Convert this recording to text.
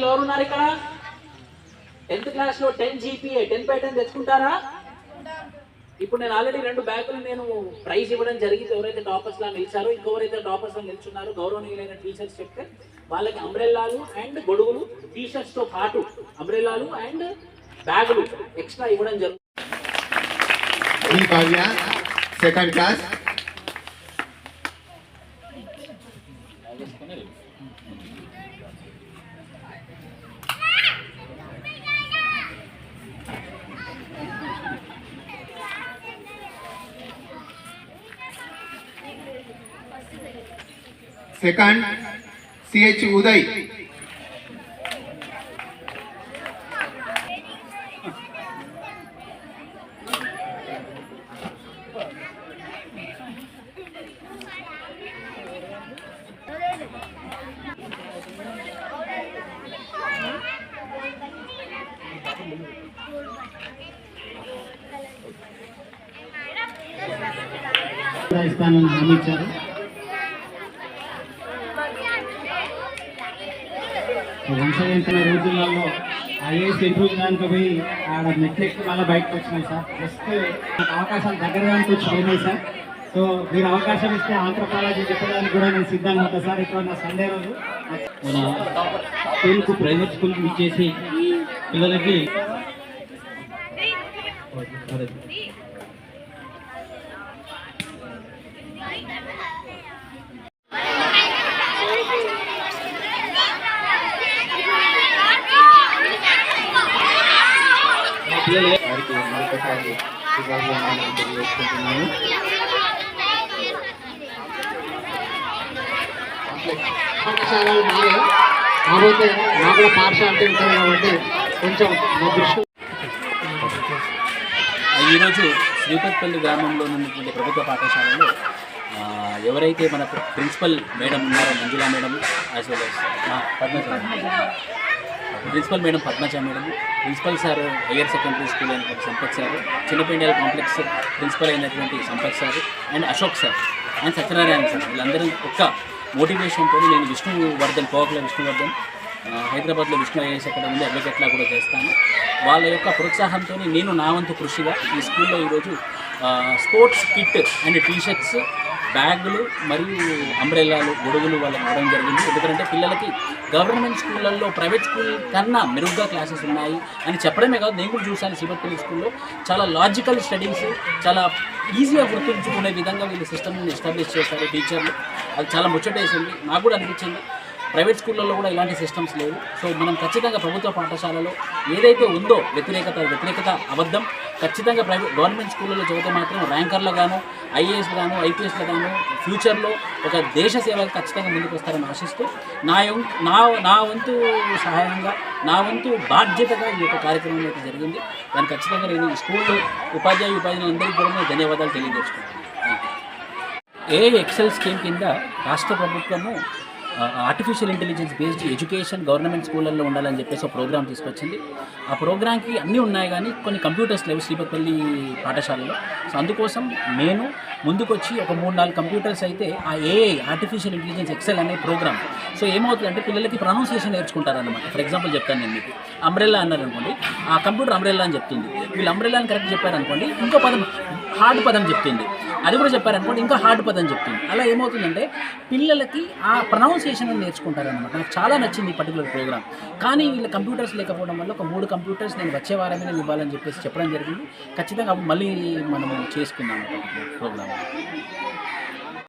ఎవరు ఉన్నారు ఇక్కడ? 10th క్లాస్లో 10 GPA 10/10 తెచ్చుకుంటారా? ఇప్పుడు నేను ఆల్రెడీ 2 బ్యాగులు నేను ప్రైజ్ ఇవ్వడం జరిగింది. ఎవరైతే టాపర్స్ లా నిలిచారో, ఇంకెవరైతే టాపర్స్ లా నిల్చున్నారో గౌరవనీయులైన టీచర్స్ చెప్తే వాళ్ళకి అంబ్రెల్లాలు అండ్ గొడుగులు, టీషర్ట్స్ తో పాటు అంబ్రెల్లాలు అండ్ బ్యాగులు ఎక్స్ట్రా ఇవ్వడం జరుగుతుంది. Second class second CH Uday ఇస్తానని హామీ ఇచ్చారు. వంశవంతున్న రోజులలో ఐఏఎస్ ఇంప్రూవ్ దానికి పోయి ఆడ మెట్లెక్కి మళ్ళీ బయటకు వచ్చినాయి సార్. జస్ట్ అవకాశాలు దగ్గరడానికి వచ్చి పోయినాయి సార్. సో మీరు అవకాశం ఇస్తే ఆంథ్రోపాలజీ చెప్పడానికి కూడా నేను సిద్ధంగా ఉంటాను సార్. ఇప్పుడు నా సండే రోజు మన స్కూల్కు ప్రైవేట్ స్కూల్కి ఇచ్చేసి పిల్లలకి పాఠశాలలు మారే కాకపోతే నాకు కూడా పాఠశాల ఉంటుంది కాబట్టి కొంచెం మా దృష్టి. ఈరోజు శ్రీపతిపల్లి గ్రామంలో ఉన్నటువంటి ప్రభుత్వ పాఠశాలలో ఎవరైతే మన ప్రిన్సిపల్ మేడం ఉన్నారో Manjula madam, as well principal madam Padmaja madam, principal sir higher secondary school అయినటువంటి Sampath sir, Chinnapindiyala complex principal అయినటువంటి Sampath sir and Ashok sir and Satyanarayana sir, వీళ్ళందరూ ఒక్క మోటివేషన్తో నేను విష్ణువర్ధన్, కోవకుల విష్ణువర్ధన్, హైదరాబాద్లో విష్ణు ఐఏఎస్ అకాడమీలో అడ్వకేట్లా కూడా చేస్తాను. వాళ్ళ యొక్క ప్రోత్సాహంతో నేను నా వంతు కృషిగా ఈ స్కూల్లో ఈరోజు స్పోర్ట్స్ కిట్ అండ్ టీషర్ట్స్, బ్యాగులు మరియు అంబ్రెల్లాలు, గొడుగులు వాళ్ళకి ఇవ్వడం జరిగింది. ఎందుకంటే పిల్లలకి గవర్నమెంట్ స్కూళ్ళల్లో ప్రైవేట్ స్కూల్ కన్నా మెరుగ్గా క్లాసెస్ ఉన్నాయి అని చెప్పడమే కాదు, నేను కూడా చూశాను శ్రీపతిపల్లి స్కూల్లో చాలా లాజికల్ స్టడీస్, చాలా ఈజీగా గుర్తుంచుకునే విధంగా వీళ్ళు సిస్టమ్ని ఎస్టాబ్లిష్ చేశారు టీచర్లు. అది చాలా ముచ్చటేసింది. నాకు కూడా అనిపించింది ప్రైవేట్ స్కూళ్ళల్లో కూడా ఇలాంటి సిస్టమ్స్ లేవు. సో మనం ఖచ్చితంగా ప్రభుత్వ పాఠశాలలో ఏదైతే ఉందో వ్యతిరేకత అబద్ధం. ఖచ్చితంగా గవర్నమెంట్ స్కూళ్ళలో చదివితే మాత్రం ర్యాంకర్లు గాను, ఐఏఎస్ గాను, ఐపీఎస్లు గాను ఫ్యూచర్లో ఒక దేశ సేవకు ఖచ్చితంగా ముందుకు వస్తారని ఆశిస్తూ నా వంతు సహాయంగా, నా వంతు బాధ్యతగా ఈ యొక్క కార్యక్రమం అయితే జరిగింది. దాన్ని ఖచ్చితంగా నేను స్కూల్ ఉపాధ్యాయులందరికీ కూడా ధన్యవాదాలు తెలియజేసుకుంటాను. ఎక్సెల్ స్కీమ్ కింద రాష్ట్ర ప్రభుత్వము artificial intelligence based education government స్కూళ్ళల్లో ఉండాలని చెప్పేసి ఒక ప్రోగ్రామ్ తీసుకొచ్చింది. ఆ ప్రోగ్రామ్కి అన్నీ ఉన్నాయి కానీ కొన్ని కంప్యూటర్స్ లేవు శ్రీపతిపల్లి పాఠశాలలో. సో అందుకోసం నేను ముందుకొచ్చి ఒక 3-4 కంప్యూటర్స్ అయితే ఆ ఏఐ ఆర్టిఫిషియల్ ఇంటెలిజెన్స్ ఎక్సెల్ అనే ప్రోగ్రామ్. సో ఏమవుతుందంటే పిల్లలకి ప్రొనౌన్సియేషన్ నేర్చుకుంటారనమాట. ఫర్ ఎగ్జాంపుల్ చెప్తాను నేను మీకు, అంబ్రెల్లా అన్నారనుకోండి, ఆ కంప్యూటర్ అంబ్రెల్లా అని చెప్తుంది. వీళ్ళు అంబ్రెల్లా అని కరెక్ట్ చెప్పారనుకోండి, ఇంకో పదం హార్డ్ పదం చెప్తుంది. అది కూడా చెప్పారనుకోండి, ఇంకా హార్డ్ పదం చెప్తుంది. అలా ఏమవుతుందంటే పిల్లలకి ఆ ప్రొనౌన్సియేషన్ నేర్చుకుంటారనమాట. నాకు చాలా నచ్చింది ఈ పర్టికులర్ ప్రోగ్రామ్. కానీ వీళ్ళ కంప్యూటర్స్ లేకపోవడం వల్ల ఒక 3 కంప్యూటర్స్ నేను వచ్చే వారమే నేను ఇవ్వాలని చెప్పేసి చెప్పడం జరిగింది. ఖచ్చితంగా మళ్ళీ మనము చేసుకున్నాము ప్రోగ్రామ్.